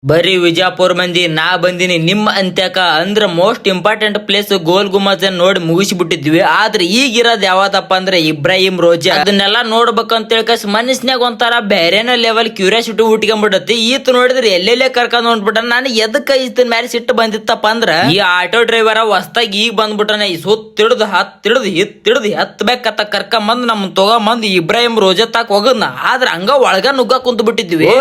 ಬರೀ ವಿಜಯಪುರ ಮಂದಿ ನಾ ಬಂದಿನಿ ನಿಮ್ಮ ಅಂತ್ಯಕ ಅಂದ್ರ ಮೋಸ್ಟ್ ಇಂಪಾರ್ಟೆಂಟ್ ಪ್ಲೇಸ್ ಗೋಲ್ ಗುಮ್ಮಜ್ ನೋಡಿ ಮುಗಿಸಿಬಿಟ್ಟಿದ್ವಿ. ಆದ್ರೆ ಈಗಿರೋದ್ ಯಾವದಪ್ಪ ಅಂದ್ರೆ ಇಬ್ರಾಹಿಂ ರೋಜಾ. ಅದನ್ನೆಲ್ಲ ನೋಡ್ಬೇಕಂತ ಹೇಳ್ಕಸ್ ಮನಸ್ನ್ಯಾಗ ಒಂಥರ ಬೇರೆನ ಲೆವೆಲ್ ಕ್ಯೂರಿಯಾಸಿಟಿ ಹುಟ್ಕೊಂಡ್ಬಿಡತಿ. ಈತ ನೋಡಿದ್ರೆ ಎಲ್ಲೆಲ್ಲೇ ಕರ್ಕೊಂಡ್ ಹೊಂಟ್ಬಿಟ್ಟ. ನಾನು ಎದಕ್ಕ ಈತನ ಮ್ಯಾಲೆ ಸಿಟ್ಟು ಬಂದಿತ್ತಪ್ಪ ಅಂದ್ರ ಈ ಆಟೋ ಡ್ರೈವರ ಹೊಸ್ತಾಗಿ ಈಗ ಬಂದ್ಬಿಟ್ಟಾನ. ಈ ಸುತ್ತಿಡ್ದು ಹಿತ್ತಿಡ್ದು ಹತ್ಬೇಕತ್ತ ಕರ್ಕೊಂಬಂದ್ ನಮ್ ತಗೊಂಬಂದ್ ಇಬ್ರಾಹಿಂ ರೋಜಾ ತಾಕ್ ಹೋಗದ್ನ. ಆದ್ರ ಹಂಗ ಒಳಗ ನುಗ್ಗ ಕುಂತ ಬಿಟ್ಟಿದ್ವಿ.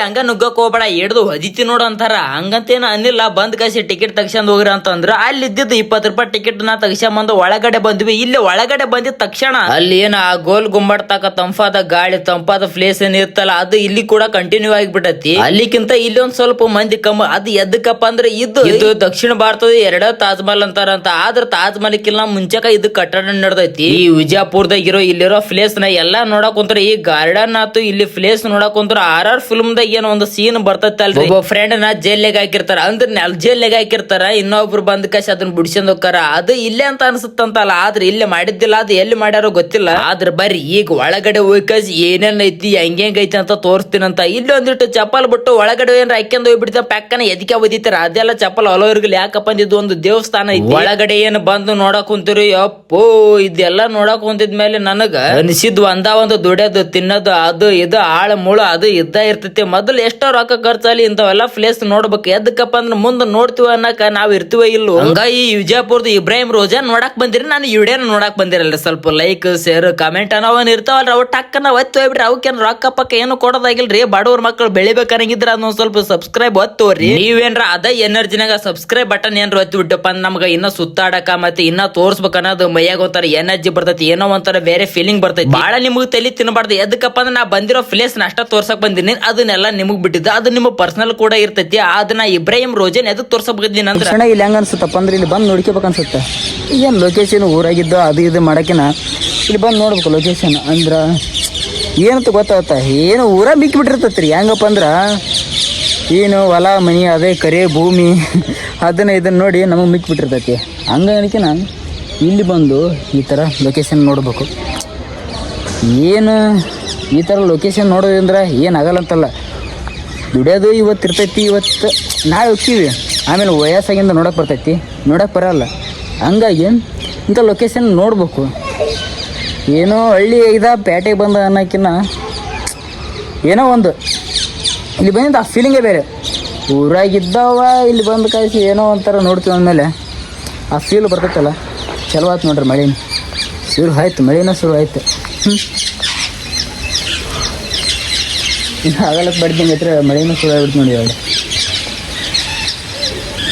ಹಂಗ ನುಗ್ಗಕ್ ಹೋಗ್ಬೇಡ ಹಿಡ್ದು ಹೊದಿತಿ ನೋಡು ಅಂತಾರ. ಹಂಗಂತೇನ ಅನ್ನಿಲ್ಲ. ಬಂದ್ ಕಾಸಿ ಟಿಕೆಟ್ ತಗ್ಸ್ಕೊಂಡ್ ಹೋಗ್ರಿ ಅಂತಂದ್ರ ಅಲ್ಲಿ ಇದ್ದಿದ್ದು 20 ರೂಪಾಯಿ ಟಿಕೆಟ್ ನಾ ತಗ್ಸ್ಕೊಂಡ್ ಒಳಗಡೆ ಬಂದ್ವಿ. ಇಲ್ಲಿ ಒಳಗಡೆ ಬಂದಿದ ತಕ್ಷಣ ಅಲ್ಲಿ ಏನ ಆ ಗೋಲ್ ಗುಮ್ಮಟ್ ತಾಕ ತಂಪಾದ ಗಾಳಿ ತಂಪಾದ ಪ್ಲೇಸ್ ಏನ್ ಇರ್ತಲ್ಲ ಅದು ಇಲ್ಲಿ ಕೂಡ ಕಂಟಿನ್ಯೂ ಆಗಿಬಿಟ್ಟತಿ. ಅಲ್ಲಿಕ್ಕಿಂತ ಇಲ್ಲಿ ಒಂದ್ ಸ್ವಲ್ಪ ಮಂದಿ ಕಮ್ಮ. ಅದು ಎದಕ್ಕಪ್ಪ ಅಂದ್ರೆ ಇದು ದಕ್ಷಿಣ ಭಾರತದ 2 ತಾಜ್ ಮಹಲ್ ಅಂತಾರಂತ. ಆದ್ರ ತಾಜ್ ಮಹಲ್ಕಿಲ್ಲ ಮುಂಚೆಕ ಇದು ಕಟ್ಟಡ ನಡೆದೈತಿ. ಈ ವಿಜಯಪುರದಾಗ ಇಲ್ಲಿರೋ ಪ್ಲೇಸ್ ನ ಎಲ್ಲಾ ನೋಡಕ್ ಕುಂತ್ರ ಈ ಗಾರ್ಡನ್ ಆತು ಇಲ್ಲಿ ಪ್ಲೇಸ್ ನೋಡಕ್ ಕುಂತ್ರ RR ಫಿಲ್ಮ್ ದಾಗ ಏನೋ ಒಂದು ಸೀನ್ ಬರ್ತೈತಿ ಅಲ್ರಿ. ಒಬ್ಬ ಫ್ರೆಂಡ್ ನ ಜೈಲ್ನಾಗ ಹಾಕಿರ್ತಾರ ಅಂದ್ರೆ ಜೈಲ್ನಾಗ ಹಾಕಿರ್ತಾರ. ಇನ್ನೊಬ್ರು ಬಂದ್ ಕಾಶ್ ಅದನ್ನ ಬಿಡಿಸ್ಕೊಂಡ್ ಹೋಗ್ತಾರ. ಅದು ಇಲ್ಲೇ ಅಂತ ಅನ್ಸುತ್ತಂತಲ್ಲ. ಆದ್ರೆ ಇಲ್ಲೇ ಮಾಡಿದ್ದಿಲ್ಲ. ಅದು ಎಲ್ಲಿ ಮಾಡ್ಯಾರೋ ಗೊತ್ತಿಲ್ಲ. ಆದ್ರೆ ಬರ್ರಿ ಈಗ ಒಳಗಡೆ ಹೋಗ್ಕಾಸ್ ಏನೇನ್ ಐತಿ ಹೆಂಗ್ ಐತಿ ಅಂತ ತೋರಿಸ್ತೀನಂತ. ಇಲ್ಲಿ ಒಂದಿಟ್ಟು ಚಪ್ಪಲ್ ಬಿಟ್ಟು ಒಳಗಡೆ ಏನಾರ ಹಾಕ್ಯಂಡ್ ಹೋಗ್ಬಿಡ್ತ ಪಕ್ಕನ ಎದಕ್ಕೆ ಒದಿತಾರ. ಅದೆಲ್ಲ ಚಪ್ಪಲ್ ಹೊಲವರ್ಗಲ್ ಯಾಕಪ್ಪ ಅಂದಿದ್ದು ಒಂದು ದೇವಸ್ಥಾನ ಐತಿ. ಒಳಗಡೆ ಏನ್ ಬಂದು ನೋಡಕ್ ಕುಂತೀರಿ ಅಪ್ಪೋ ಇದೆಲ್ಲ ನೋಡಕ್ ಕುಂತಿದ್ಮೇಲೆ ನನಗ ಅನಿಸಿದ್ ಒಂದು ದುಡಿಯೋದು ತಿನ್ನೋದು ಅದು ಇದು ಆಳ ಮುಳು ಅದು ಇದ್ದ ಇರ್ತೈತಿ. ಮೊದಲು ಎಷ್ಟೋ ರೊಕ್ಕ ಖರ್ಚಲ್ಲಿ ಇಂಥವೆಲ್ಲ ಪ್ಲೇಸ್ ನೋಡ್ಬೇಕು. ಎದಕ್ಕಪ್ಪ ಅಂದ್ರೆ ಮುಂದೆ ನೋಡ್ತೀವ ಅನ್ನಕ ನಾವ್ ಇರ್ತೀವ ಇಲ್ಲೋ. ಹಂಗ ಈ ವಿಜಯಪುರದ ಇಬ್ರಾಹಿಂ ರೋಜಾ ನೋಡಕ್ ಬಂದಿರಿ. ನಾನು ಈ ವಿಡಿಯೋನ ನೋಡಕ್ ಬಂದಿರಲ್ರಿ. ಸ್ವಲ್ಪ ಲೈಕ್ ಶೇರ್ ಕಮೆಂಟ್ ಅನ್ನೋವನ್ ಇರ್ತಾವಲ್ರಿ. ಅವ್ ಟಕ್ಕನ ಒತ್ತಿ ಹೋಗ್ಬಿಡ್ರಿ. ಅವಕ್ಕೇನ್ ರೊಕ್ಕ ಪಕ್ಕ ಏನು ಕೊಡೋದಾಗಿಲ್ರಿ. ಬಡವ್ರ ಮಕ್ಕಳು ಬೆಳಿಬೇಕನ್ನಂಗಿದ್ರ ಅದೊಂದ್ ಸ್ವಲ್ಪ ಸಬ್ಸ್ಕ್ರೈಬ್ ಒತ್ತೋರಿ. ನೀವೇನ್ರ ಅದ ಎನರ್ಜಿನಾಗ ಸಬ್ಸ್ಕ್ರೈಬ್ ಬಟನ್ ಏನ್ರ ಒತ್ತಿ ಬಿಟ್ಟಪ್ಪ ನಮ್ಗ ಇನ್ನ ಸುತ್ತಾಡಕ ಮತ್ತೆ ಇನ್ನ ತೋರ್ಸ್ಬೇಕ ಅನ್ನೋದು ಮೈಯಾಗ ಒಂಥರ ಎನರ್ಜಿ ಬರ್ತೈತಿ. ಏನೋ ಒಂಥರ ಬೇರೆ ಫೀಲಿಂಗ್ ಬರ್ತೈತಿ. ಬಾಳ ನಿಮ್ಗೆ ತಲೆ ತಿನ್ನಬಾರ್ದು. ಎದಕ್ಕಪ್ಪ ಅಂದ್ರೆ ನಾ ಬಂದಿರೋ ಪ್ಲೇಸ್ ಅಷ್ಟ ತೋರ್ಸಕ್ ಬಂದಿನಿ. ಅದನ್ನೆಲ್ಲ ನಿಮಗ್ ಬಿಟ್ಟಿದ್ದು. ಅದು ನಿಮ್ಮ ಪರ್ಸನಲ್ ಕೂಡ ಇರ್ತೈತಿ. ಅದನ್ನ ಇಬ್ರಾಹಿಂ ರೋಜನ್ ಎದಕ್ ತೋರ್ಸಕ್ ಬಂದಿನಿ ಅಂದ್ರೆ ಇಲ್ಲಿ ಹೆಂಗ ಅನ್ಸುತ್ತಪ್ಪ ಅಂದ್ರೆ ಇಲ್ಲಿ ಬಂದು ನೋಡ್ಕೋಬೇಕು ಅನ್ಸುತ್ತೆ. ಏನ್ ಲೊಕೇಶನ್ ಊರಾಗಿದ್ದು ಅದು ಇದು ಮಾಡಕಿನ ಇಲ್ಲಿ ಬಂದು ನೋಡ್ಬೇಕು ಲೊಕೇಶನ್ ಅಂದ್ರ ಏನಂತ ಗೊತ್ತಾಗತ್ತ. ಏನು ಊರ ಬಿಕ್ಕಿ ಬಿಟ್ಟಿರ್ತೈತ್ರಿ. ಹೆಂಗಪ್ಪ ಅಂದ್ರ ಏನು ಹೊಲ ಮನಿ ಅದೇ ಕರೆ ಭೂಮಿ ಇದನ್ನ ನೋಡಿ ನಮಗೆ ಮಿಕ್ಕಿ ಬಿಟ್ಟಿರ್ತೈತಿ. ಹಂಗನಕ್ಕೆ ನಾನು ಇಲ್ಲಿ ಬಂದು ಈ ಥರ ಲೊಕೇಶನ್ ನೋಡ್ಬೇಕು. ಏನು ಈ ಥರ ಲೊಕೇಶನ್ ನೋಡೋದಂದ್ರೆ ಏನಾಗಲ್ಲ ಅಂತಲ್ಲ. ದುಡಿಯೋದು ಇವತ್ತು ಇರ್ತೈತಿ. ಇವತ್ತು ನಾಳೆ ಹೋಗ್ತೀವಿ. ಆಮೇಲೆ ವಯಸ್ಸಾಗಿಂದ ನೋಡೋಕೆ ಬರ್ತೈತಿ. ನೋಡೋಕೆ ಬರೋಲ್ಲ. ಹಂಗಾಗಿ ಇಂಥ ಲೊಕೇಶನ್ ನೋಡ್ಬೇಕು. ಏನೋ ಹಳ್ಳಿ ಪೇಟೆಗೆ ಬಂದ ಅನ್ನೋಕ್ಕಿಂತ ಏನೋ ಒಂದು ಇಲ್ಲಿ ಬಂದಿದ್ದು ಆ ಫೀಲಿಂಗೇ ಬೇರೆ. ಊರಾಗಿದ್ದವ ಇಲ್ಲಿ ಬಂದು ಕಾಯಿಸಿ ಏನೋ ಒಂಥರ ನೋಡ್ತೀವಿ ಅಂದಮೇಲೆ ಆ ಫೀಲ್ ಬರ್ತೈತಲ್ಲ. ಚಲೋ ಆಯ್ತು ನೋಡ್ರಿ. ಮಳೆನ ಶುರು ಆಯ್ತು. ಮಳೆನ ಶುರು ಆಯ್ತು. ಇನ್ನು ಆಗಲಕ್ಕೆ ಬಡ್ದಂಗೆ ಹತ್ರ ಮಳೆನೂ ಶುರು ಆಗ್ಬಿಡ್ತು ನೋಡಿ. ಅವಳು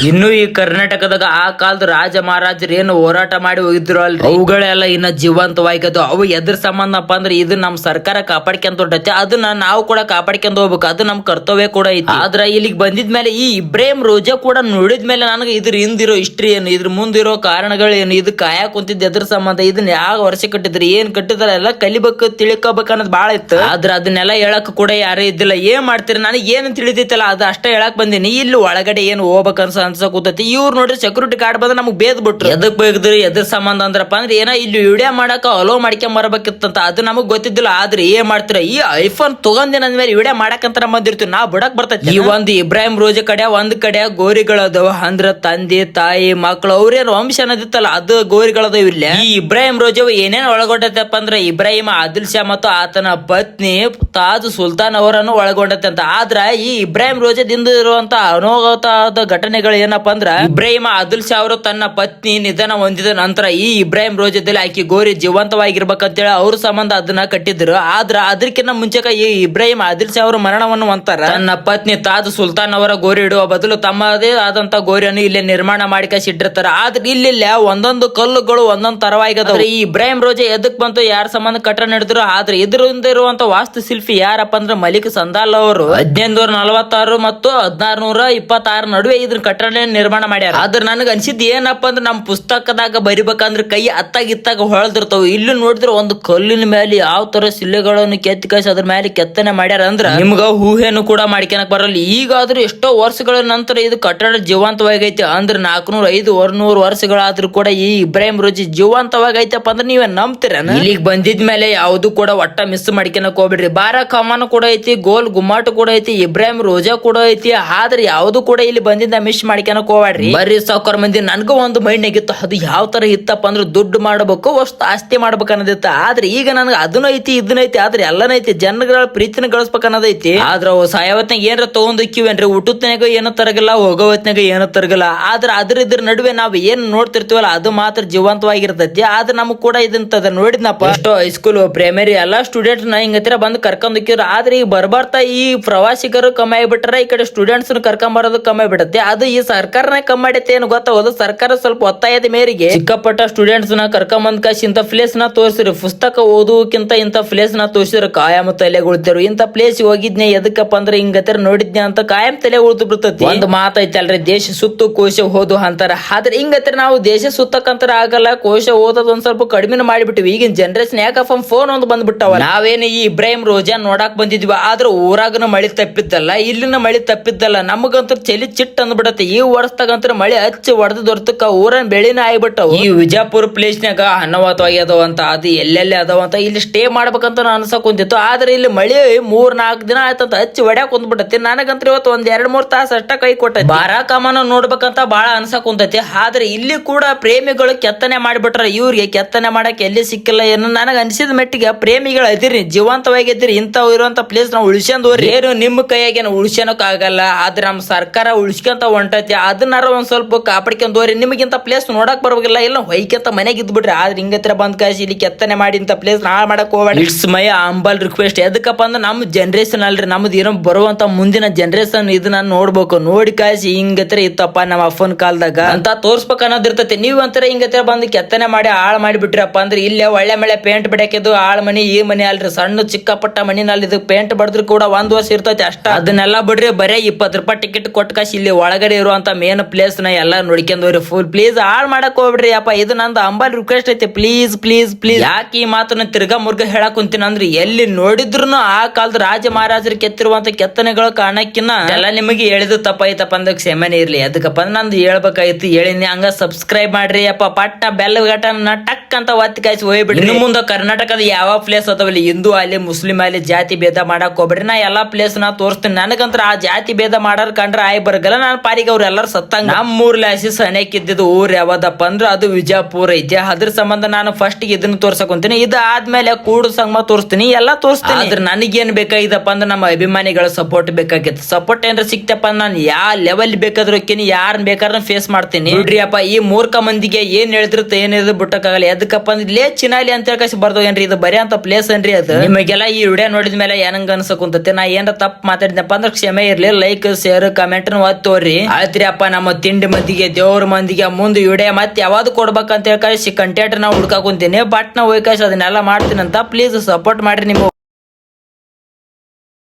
ಇನ್ನು ಈ ಕರ್ನಾಟಕದಾಗ ಆ ಕಾಲದ ರಾಜ ಮಹಾರಾಜರು ಏನು ಹೋರಾಟ ಮಾಡಿ ಹೋಗಿದ್ರು ಅಲ್ರಿ ಅವುಗಳೆಲ್ಲ ಇನ್ನ ಜೀವಂತವಾಗ್ಯದು. ಅವು ಎದ್ರ ಸಂಬಂಧಪ್ಪ ಅಂದ್ರೆ ಇದು ನಮ್ ಸರ್ಕಾರ ಕಾಪಾಡ್ಕೊಂತ ಹೊಂಟೈತಿ. ಅದನ್ನ ನಾವು ಕೂಡ ಕಾಪಾಡ್ಕೊಂಡ್ ಹೋಗ್ಬೇಕು. ಅದು ನಮ್ ಕರ್ತವ್ಯ ಕೂಡ ಐತಿ. ಆದ್ರ ಇಲ್ಲಿಗೆ ಬಂದಿದ್ಮೇಲೆ ಈ ಇಬ್ರಾಹಿಂ ರೋಜಾ ಕೂಡ ನೋಡಿದ್ಮೇಲೆ ನನಗೆ ಇದ್ರ ಹಿಂದಿರೋ ಹಿಸ್ಟ್ರಿ ಏನು ಇದ್ರ ಮುಂದಿರೋ ಕಾರಣಗಳು ಏನು ಇದು ಕಾಯಕ್ ಕುಂತಿದ್ ಎದ್ರ ಸಂಬಂಧ ಇದನ್ನ ಯಾವ ವರ್ಷ ಕಟ್ಟಿದ್ರಿ ಏನ್ ಕಟ್ಟಿದಾರ ಎಲ್ಲ ಕಲಿಬೇಕು ತಿಳ್ಕೊಬೇಕು ಅನ್ನೋದು ಬಾಳ ಇತ್ತು. ಆದ್ರ ಅದನ್ನೆಲ್ಲ ಹೇಳಕ್ ಕೂಡ ಯಾರೇ ಇದ್ದಿಲ್ಲ. ಏನ್ ಮಾಡ್ತೀರಿ ನನಗೆ ಏನು ತಿಳಿದಿತ್ತಲ್ಲ ಅದು ಅಷ್ಟೇ ಹೇಳಕ್ ಬಂದಿನಿ. ಇಲ್ಲಿ ಒಳಗಡೆ ಏನು ಹೋಗ್ಬೇಕನ್ಸ ಅನ್ಸಕೂತೈತಿ. ಇವ್ರು ನೋಡ್ರಿ ಸೆಕ್ಯೂರಿಟಿ ಗಾರ್ಡ್ ಬಂದ್ರೆ ನಮ್ಗೆ ಬೇದ್ ಬಿಟ್ರು. ಎದಕ್ ಬೇಕದ್ರಿ ಎದ್ರ ಸಂಬಂಧ ಅಂದ್ರಪ್ಪ ಅಂದ್ರೆ ಏನೋ ಇಲ್ಲಿ ವಿಡಿಯೋ ಮಾಡಕ ಅಲೋ ಮಾಡ್ಕೊಂಡ್ ಬರಬೇಕಿತ್ತಂತ. ಅದು ನಮಗ್ ಗೊತ್ತಿದ್ದಿಲ್ಲ. ಆದ್ರೆ ಏನ್ ಮಾಡ್ತೀರ ಈ ಐಫೋನ್ ತಗೊಂಡಿನ ಅಂದ್ಮೇಲೆ ವಿಡಿಯೋ ಮಾಡಕಂತ ಬಂದಿರ್ತೀವಿ. ನಾವ್ ಬಿಡಕ್ ಬರ್ತೈತಿ. ಈ ಒಂದು ಇಬ್ರಾಹಿಂ ರೋಜಾ ಕಡೆ ಒಂದ್ ಕಡೆ ಗೋರಿಗಳದವ ಅಂದ್ರ ತಂದೆ ತಾಯಿ ಮಕ್ಳು ಅವ್ರೇನ್ ವಂಶ ಅನ್ನೋದಿತ್ತಲ್ಲ ಅದು ಗೋರಿಗಳದವ. ಇಲ್ಲ ಈ ಇಬ್ರಾಹಿಂ ರೋಜಾ ಏನೇನ್ ಒಳಗೊಂಡೈತಪ್ಪ ಅಂದ್ರೆ ಇಬ್ರಾಹಿಂ ಆದಿಲ್ ಶಾ ಮತ್ತು ಆತನ ಪತ್ನಿ ತಾಜ್ ಸುಲ್ತಾನ್ ಅವರನ್ನು ಒಳಗೊಂಡೈತೆ ಅಂತ. ಆದ್ರ ಈ ಇಬ್ರಾಹಿಂ ರೋಜಾದಿಂದ ಇರುವಂತ ಅನೋಗತಾದ ಘಟನೆಗಳು ಏನಪ್ಪಾ ಅಂದ್ರ ಇಬ್ರಾಹಿಂ ಆದಿಲ್ ಶಾ ಅವರು ತನ್ನ ಪತ್ನಿ ನಿಧನ ಹೊಂದಿದ ನಂತರ ಈ ಇಬ್ರಾಹಿಂ ರೋಜಾದಲ್ಲಿ ಆಕಿ ಗೋರಿ ಜೀವಂತವಾಗಿರ್ಬೇಕಂತೇಳಿ ಅವ್ರ ಸಂಬಂಧ ಅದನ್ನ ಕಟ್ಟಿದ್ರು. ಆದ್ರ ಅದಕ್ಕಿಂತ ಮುಂಚೆಕ ಈ ಇಬ್ರಾಹಿಂ ಆದಿಲ್ ಶಾ ಅವರ ಮರಣವನ್ನು ಹೊಂತಾರ. ತನ್ನ ಪತ್ನಿ ತಾಜ್ ಸುಲ್ತಾನ್ ಅವರ ಗೋರಿ ಇಡುವ ಬದಲು ತಮ್ಮದೇ ಆದಂತ ಗೋರಿಯನ್ನು ಇಲ್ಲೇ ನಿರ್ಮಾಣ ಮಾಡಿಟ್ಟಿರ್ತಾರ. ಆದ್ರೆ ಇಲ್ಲಿ ಒಂದೊಂದು ಕಲ್ಲುಗಳು ಒಂದೊಂದು ತರವಾಗದ. ಈ ಇಬ್ರಾಹಿಂ ರೋಜಾ ಎದಕ್ ಬಂತು ಯಾರ ಸಂಬಂಧ ಕಟ್ಟಡ ನಡೆದ್ರು. ಆದ್ರೆ ಇದರಿಂದ ಇರುವಂತ ವಾಸ್ತುಶಿಲ್ಪಿ ಯಾರಪ್ಪ ಅಂದ್ರೆ ಮಲಿಕ್ ಸಂದಾಲ್ ಅವರು 1546 ಮತ್ತು 1626 ನಡುವೆ ಇದ್ರ ಕಟ್ಟಡ ನಿರ್ಮಾಣ ಮಾಡ್ಯಾರ. ಆದ್ರ ನನಗ ಅನ್ಸಿದ್ ಏನಪ್ಪಾ ಅಂದ್ರೆ ನಮ್ ಪುಸ್ತಕದಾಗ ಬರಿಬೇಕಂದ್ರ ಕೈ ಅತ್ತಾಗಿತ್ತಾಗ ಹೊಳದಿರ್ತಾವ. ಇಲ್ಲಿ ನೋಡಿದ್ರೆ ಒಂದು ಕಲ್ಲಿನ ಮೇಲೆ ಯಾವ ತರ ಶಿಲೆಗಳನ್ನು ಕೆತ್ತಿ ಕಳ್ಸಿ ಅದ್ರ ಮೇಲೆ ಕೆತ್ತನೆ ಮಾಡ್ಯಾರ ಅಂದ್ರ ನಿಮ್ಗ ಊಹೆನು ಕೂಡ ಮಾಡ್ಕೊಳಕ್ ಬರಲ್ಲ. ಈಗಾದ್ರೂ ಎಷ್ಟೋ ವರ್ಷಗಳ ನಂತರ ಇದು ಕಟ್ಟಡ ಜೀವಂತವಾಗೈತಿ. ಅಂದ್ರೆ 400-500 ವರ್ಷಗಳಾದ್ರೂ ಕೂಡ ಈ ಇಬ್ರಾಹಿಂ ರೋಜಿ ಜೀವಂತವಾಗೈತಪ್ಪ ಅಂದ್ರೆ ನೀವೇ ನಂಬ್ತೀರ. ಇಲ್ಲಿಗೆ ಬಂದಿದ್ಮೇಲೆ ಯಾವ್ದು ಕೂಡ ಒಟ್ಟ ಮಿಸ್ ಮಾಡ್ಕೊಳಕ್ ಹೋಗ್ಬಿಡ್ರಿ. ಬಾರಾಕ್ ಕಮಾನು ಕೂಡ ಐತಿ, ಗೋಲ್ ಗುಮ್ಮಾಟ ಕೂಡ ಐತಿ, ಇಬ್ರಾಹಿಂ ರೋಜಾ ಕೂಡ ಐತಿ. ಆದ್ರೆ ಯಾವ್ದು ಕೂಡ ಇಲ್ಲಿ ಬಂದಿದ್ದ ಮಿಸ್ ಮಾಡ್ಕೊಳಕ್ ಹೋಗ್ಬೇಡ್ರಿ. ಬರ್ರಿ ಸಾವ್ಕಾರ ಮಂದಿ, ನನ್ಗೂ ಒಂದು ಮೈಂಡ್ ಆಗಿತ್ತು, ಅದು ಯಾವ ತರ ಇತ್ತಪ್ಪ ಅಂದ್ರೆ ದುಡ್ಡು ಮಾಡ್ಬೇಕು, ಅಷ್ಟು ಆಸ್ತಿ ಮಾಡ್ಬೇಕು ಅನ್ನೋದಿತ್ತ. ಆದ್ರೆ ಈಗ ನನ್ಗೆ ಅದನ್ನ ಐತಿ ಇದನ್ನ ಐತಿ, ಆದ್ರೆ ಎಲ್ಲನೈತಿ, ಜನಗಳ ಪ್ರೀತಿನ ಗಳಿಸ್ಬೇಕು ಅನ್ನೋದೈತಿ. ಆದ್ರ ಅವು ಸಾಯವತ್ನಾಗ ಏನಾರ ತಗೊಂಡಿಕ್ಕಿವೇನ್ರಿ, ಊಟತ್ನಾಗ ಏನೋ ತರಗಲ್ಲ, ಹೋಗೋವತ್ನಾಗ ಏನೋ ತರಗಲ್ಲ. ಆದ್ರ ಇದ್ರ ನಡುವೆ ನಾವ್ ಏನ್ ನೋಡ್ತಿರ್ತೀವಲ್ಲ ಅದು ಮಾತ್ರ ಜೀವಂತವಾಗಿರ್ತೈತಿ. ಆದ್ರೆ ನಮಗ್ ಕೂಡ ಇದಂತದ ನೋಡಿದ್ನಪ್ಪ, ಎಷ್ಟೋ ಹೈಸ್ಕೂಲ್ ಪ್ರೈಮರಿ ಎಲ್ಲಾ ಸ್ಟೂಡೆಂಟ್ಸ್ ನ ಹಿಂಗತ್ರ ಬಂದು ಕರ್ಕೊಂಡ್ ಹೋಕ್ಕಿವ್ರು. ಆದ್ರೆ ಈಗ ಬರ್ಬರ್ತಾ ಈ ಪ್ರವಾಸಿಗರು ಕಮ್ಮಿ ಆಗ್ಬಿಟ್ರ, ಈ ಕಡೆ ಸ್ಟೂಡೆಂಟ್ಸ್ ಕರ್ಕೊಂಡ್ ಬರೋದು ಕಮ್ಮಿ ಆಗ್ಬಿಡತ್ತೆ. ಅದು ಈ ಸರ್ಕಾರನೇ ಕಮ್ಮಿ ಮಾಡೈತೆ ಏನು ಗೊತ್ತಾಗೋದು. ಸರ್ಕಾರ ಸ್ವಲ್ಪ ಒತ್ತಾಯದ ಮೇರೆಗೆ ಚಿಕ್ಕಪಟ್ಟ ಸ್ಟೂಡೆಂಟ್ಸ್ ನ ಕರ್ಕೊಂಡ್ ಬಂದ್ ಕಾಶಿ ಇಂತ ಪ್ಲೇಸ್ ನ ತೋರಿಸಿರಿ. ಪುಸ್ತಕ ಓದುವಕ್ಕಿಂತ ಇಂತ ಪ್ಲೇಸ್ ನ ತೋರಿಸಿದ್ರು ಕಾಯಂ ತಲೆ ಉಳ್ತಿರು. ಇಂತ ಪ್ಲೇಸ್ ಹೋಗಿದ್ನೆ ಎದಕ್ಕಪ್ಪ ಅಂದ್ರೆ ಹಿಂಗತ್ರ ನೋಡಿದ್ನೆ ಅಂತ ಕಾಯಂ ತಲೆ ಉಳ್ದು ಬಿಡ್ತತಿ. ಒಂದು ಮಾತೈತಲ್ರಿ, ದೇಶ ಸುತ್ತು ಕೋಶ ಓದು ಅಂತಾರ. ಆದ್ರೆ ಹಿಂಗತ್ರ ನಾವು ದೇಶ ಸುತ್ತಕ್ಕಂತರ ಆಗಲ್ಲ, ಕೋಶ ಓದೋದ್ ಒಂದ್ ಸ್ವಲ್ಪ ಕಡಿಮೆ ಮಾಡಿಬಿಟ್ಟಿವಿ. ಈಗಿನ ಜನರೇಷನ್ ಯಾಕಪ್ಪ ಫೋನ್ ಒಂದು ಬಂದ್ಬಿಟ್ಟವ. ನಾವೇನು ಈ ಇಬ್ರಾಹಿಂ ರೋಜಾ ನೋಡಾಕ್ ಬಂದಿದ್ವಿ, ಆದ್ರೆ ಊರಾಗನ ಮಳಿ ತಪ್ಪಿದ್ದಲ್ಲ, ಇಲ್ಲಿನ ಮಳಿ ತಪ್ಪಿದ್ದಲ್ಲ. ನಮಗಂತೂ ಚಲಿ ಚಿಟ್ ಅಂದ್ಬಿಡತ್ತೆ. ಈ ವರ್ಷದಾಗಂತರ ಮಳಿ ಹಚ್ಚಿ ಹೊಡೆದ ದೊರ್ತಕ್ಕ ಊರನ್ ಬೆಳಿನ ಆಗ್ಬಿಟ್ಟವು. ಈ ವಿಜಯಪುರ ಪ್ಲೇಸ್ ನಾಗ ಅನ್ನವಾತವಾಗಿ ಅದಾವಂತ, ಅದು ಎಲ್ಲೆಲ್ಲಿ ಅದಾವಂತ, ಇಲ್ಲಿ ಸ್ಟೇ ಮಾಡ್ಬೇಕಂತ ಅನ್ಸಕ್ ಕುಂತಿತ್ತು. ಆದ್ರೆ ಇಲ್ಲಿ ಮಳಿ 3-4 ದಿನ ಆಯ್ತಂತ ಹಚ್ಚಿ ಹೊಡ್ಯಾಕ್ ಕುಂದ್ಬಿಟ್ಟತಿ. ನನಗಂತ್ರ ಇವತ್ತು ಒಂದ್ 2-3 ತಾಸು ಅಷ್ಟ ಕೈ ಕೊಟ್ಟೈತಿ. ಬಾರಾಕಾಮನ ನೋಡ್ಬೇಕಂತ ಬಾಳ ಅನ್ಸಕ್ ಕುಂತೈತಿ. ಆದ್ರೆ ಇಲ್ಲಿ ಕೂಡ ಪ್ರೇಮಿಗಳು ಕೆತ್ತನೆ ಮಾಡಿಬಿಟ್ರ. ಇವ್ರಿಗೆ ಕೆತ್ತನೆ ಮಾಡಕ್ ಎಲ್ಲಿ ಸಿಕ್ಕಿಲ್ಲ ಏನು. ನನಗ ಅನ್ಸಿದ ಮಟ್ಟಿಗೆ ಪ್ರೇಮಿಗಳು ಅದಿರಿ, ಜೀವಂತವಾಗಿದ್ದೀರಿ, ಇಂಥವ್ ಇರುವಂತ ಪ್ಲೇಸ್ ನಾವು ಉಳಿಸ್ಕೊಂಡ್ ಹೋಗ್ರಿ. ಏನು ನಿಮ್ಮ ಕೈಯಾಗೇನು ಉಳಿಸ್ಕೊಳಕ್ ಆಗಲ್ಲ, ಆದ್ರೆ ನಮ್ಮ ಸರ್ಕಾರ ಉಳಿಸ್ಕೊಂತ ಹೊಂಟೈತಿ. ಅದನ್ನಾರ ಒಂದ್ ಸ್ವಲ್ಪ ಕಾಪಾಡ್ಕೊಂಡ್ ಹೋಗ್ರಿ. ನಿಮಗಿಂತ ಪ್ಲೇಸ್ ನೋಡಕ್ ಬರ್ಬೇಕಿಲ್ಲ, ಎಲ್ಲ ಹೊಯ್ಕೊಂತ ಮನೆಗೆ ಇದ್ಬಿಡ್ರಿ. ಆದ್ರೆ ಹಿಂಗತ್ರ ಬಂದ್ ಕಾಸಿ ಇಲ್ಲಿ ಕೆತ್ತನೆ ಮಾಡಿ ಇಂತ ಪ್ಲೇಸ್ ನಾಳೆ ಮಾಡಕ್ ಹೋಗ್ಬೇಡಿ. It's my humble request. ಎದಕ್ಕಪ್ಪ ಅಂದ್ರೆ ನಮ್ಮ ಜನರೇಷನ್ ಅಲ್ರಿ, ನಮ್ದು ಏನೋ ಬರುವಂತ ಮುಂದಿನ ಜನರೇಷನ್ ಇದನ್ನ ನೋಡ್ಬೇಕು. ನೋಡಿ ಕಾಸಿ ಹಿಂಗತ್ರ ಇತ್ತಪ್ಪ ನಮ್ಮ ಅಪ್ಪನ ಕಾಲದಾಗ ಅಂತ ತೋರ್ಸ್ಬೇಕು ಅನ್ನೋದಿರ್ತೈತಿ. ನೀವ್ ಅಂತರ ಹಿಂಗತ್ರ ಬಂದು ಕೆತ್ತನೆ ಮಾಡಿ ಹಾಳು ಮಾಡಿಬಿಟ್ರಪ್ಪ ಅಂದ್ರೆ ಇಲ್ಲೇ ಒಳ್ಳೆ ಮಳೆ ಪೇಂಟ್ ಬಿಡಕಿದ್ದು ಹಾಳು ಮನಿ ಈ ಮನಿ ಅಲ್ರಿ, ಸಣ್ಣ ಚಿಕ್ಕಪಟ್ಟ ಮನಿನಲ್ಲಿ ಇದು ಪೇಂಟ್ ಬಡದ್ರು ಕೂಡ 1 ವರ್ಷ ಇರ್ತೈತಿ ಅಷ್ಟ. ಅದನ್ನೆಲ್ಲ ಬಿಡ್ರಿ, ಬರೇ 20 ರೂಪಾಯಿ ಟಿಕೆಟ್ ಕೊಟ್ಟು ಕಾಸಿ ಇಲ್ಲಿ ಒಳಗಡೆ ಇರುವಂತ ಮೇನ್ ಪ್ಲೇಸ್ ನ ಎಲ್ಲ ನೋಡ್ಕೊಂಡ್ರಿ. ಫುಲ್ ಪ್ಲೀಸ್ ಹಾಳು ಮಾಡಕ್ ಹೋಗ್ಬಿಡ್ರಿ ಅಪ್ಪ. ಇದು ನಂದು ಅಂಬಲ್ ರಿಕ್ವೆಸ್ಟ್ ಐತಿ. Please please please. ಯಾಕೆ ಈ ಮಾತನ್ನ ತಿರ್ಗಾ ಮುರ್ಗ ಹೇಳಕ್ ಕುಂತೀನಿ ಅಂದ್ರೆ, ಎಲ್ಲಿ ನೋಡಿದ್ರು ಆ ಕಾಲದ ರಾಜ ಮಹಾರಾಜರು ಕೆತ್ತಿರುವಂತ ಕೆತ್ತನೆಗಳು ಕಾಣಕ್ಕಿನ್ನ ಎಲ್ಲ ನಿಮಗೆ ಹೇಳಿದ್ದು ತಪ್ಪಾಯ್ತಪ್ಪ ಅಂದ ಕ್ಷಮೆನೇ ಇರ್ಲಿ. ಅದಕ್ಕಪ್ಪ ಅಂದ್ರೆ ನಂದು ಹೇಳ್ಬೇಕಾಯ್ತು, ಹೇಳಿನಿ. ಹಂಗ ಸಬ್ಸ್ಕ್ರೈಬ್ ಮಾಡ್ರಿ ಅಪ್ಪ, ಪಟ್ಟ ಬೆಲ್ ಗಟನ್ನ ಟಕ್ ಅಂತ ಒತ್ತಿ ಕಾಯಿಸಿ ಹೋಗ್ಬಿಡ್ರಿ. ಇನ್ನು ಮುಂದೆ ಕರ್ನಾಟಕದ ಯಾವ ಪ್ಲೇಸ್ ಅದಾವಲ್ಲಿ, ಹಿಂದೂ ಅಲ್ಲಿ ಮುಸ್ಲಿಂ ಅಲ್ಲಿ ಜಾತಿ ಭೇದ ಮಾಡಕ್ ಹೋಗ್ಬಿಡ್ರಿ. ನಾ ಎಲ್ಲಾ ಪ್ಲೇಸ್ ನ ತೋರಿಸ್ತೀನಿ. ನನಗಂತ್ರ ಆ ಜಾತಿ ಭೇದ ಮಾಡಾರ ಕಂಡ್ರೆ ಆಯ್ ಬರಗಲ್ಲ. ನಾನು ಪಾರಿಗೆ ಅವ್ರು ಎಲ್ಲಾರು ಸತ್ತಂಗ. ನಮ್ಮೂರ್ಲಿ ಸನೇಕ್ ಇದ್ದಿದ್ದು ಊರ್ ಯಾವ್ದಪ್ಪ ಅಂದ್ರೆ ಅದು ವಿಜಯಪುರ ಐತಿ. ಅದ್ರ ಸಂಬಂಧ ನಾನು ಫಸ್ಟ್ ಇದನ್ನ ತೋರ್ಸಕೊಂತೀನಿ. ಇದಾದ್ಮೇಲೆ ಕೂಡು ಸಂಗಮ ತೋರಿಸ್ತೀನಿ, ಎಲ್ಲಾ ತೋರಿಸ್ತೀನಿ. ಆದ್ರೆ ನನಗೇನ್ ಬೇಕಾಗಿದಪ್ಪ ಅಂದ್ರೆ ನಮ್ಮ ಅಭಿಮಾನಿಗಳ ಸಪೋರ್ಟ್ ಬೇಕಾಗಿತ್ತು. ಸಪೋರ್ಟ್ ಏನಾರ ಸಿಕ್ತಪ್ಪ ನಾನು ಯಾವ ಲೆವೆಲ್ ಬೇಕಾದ್ರೂ ಯಾರನ್ನ ಬೇಕಾದ್ರೆ ಫೇಸ್ ಮಾಡ್ತೀನಿ. ನೋಡ್ರಿ ಅಪ್ಪ, ಈ ಮೂರ್ಖ ಮಂದಿಗೆ ಏನ್ ಹೇಳಿದ್ರು ಏನಿದ್ರು ಬಿಟ್ಟಕ್ಕಾಗಲ್ಲ. ಎದಕ್ಕಪ್ಪ ಅಂದ್ರೆ ಚಿನಾಲಿ ಅಂತ ಹೇಳಿ ಬರ್ದೋಗೇನ್ರಿ, ಇದು ಬರೀ ಅಂತ ಪ್ಲೇಸ್ ಏನ್ರಿ ಅದು. ನಿಮಗೆಲ್ಲ ಈ ವಿಡಿಯೋ ನೋಡಿದ್ಮೇಲೆ ಏನಂಗ ಅನ್ಸಕುಂತತೆ, ನಾ ಏನಾರ ತಪ್ಪು ಮಾತಾಡಿದಪ್ಪ ಅಂದ್ರೆ ಕ್ಷಮೆ ಇರ್ಲಿ. ಲೈಕ್ ಶೇರ್ ಕಮೆಂಟ್ ಒತ್ತೋರಿ. ಆಯ್ತ್ರಿ ಅಪ್ಪ, ನಮ್ಮ ತಿಂಡಿ ಮಂದಿಗೆ ದೇವ್ರ ಮಂದಿಗೆ ಮುಂದೆ ವಿಡಿಯೋ ಮತ್ತೆ ಯಾವ್ದು ಕೊಡ್ಬೇಕಂತ ಹೇಳಿ ಕಂಟೆಂಟ್ ನಾವು ಹುಡ್ಕಾಕೊಂತೀನಿ. ಬಟ್ ನಾವು ಹೋಗಿ ಅದನ್ನೆಲ್ಲ ಮಾಡ್ತೀನಿ ಅಂತ ಪ್ಲೀಸ್ ಸಪೋರ್ಟ್ ಮಾಡ್ರಿ. ನಿಮ್ಮ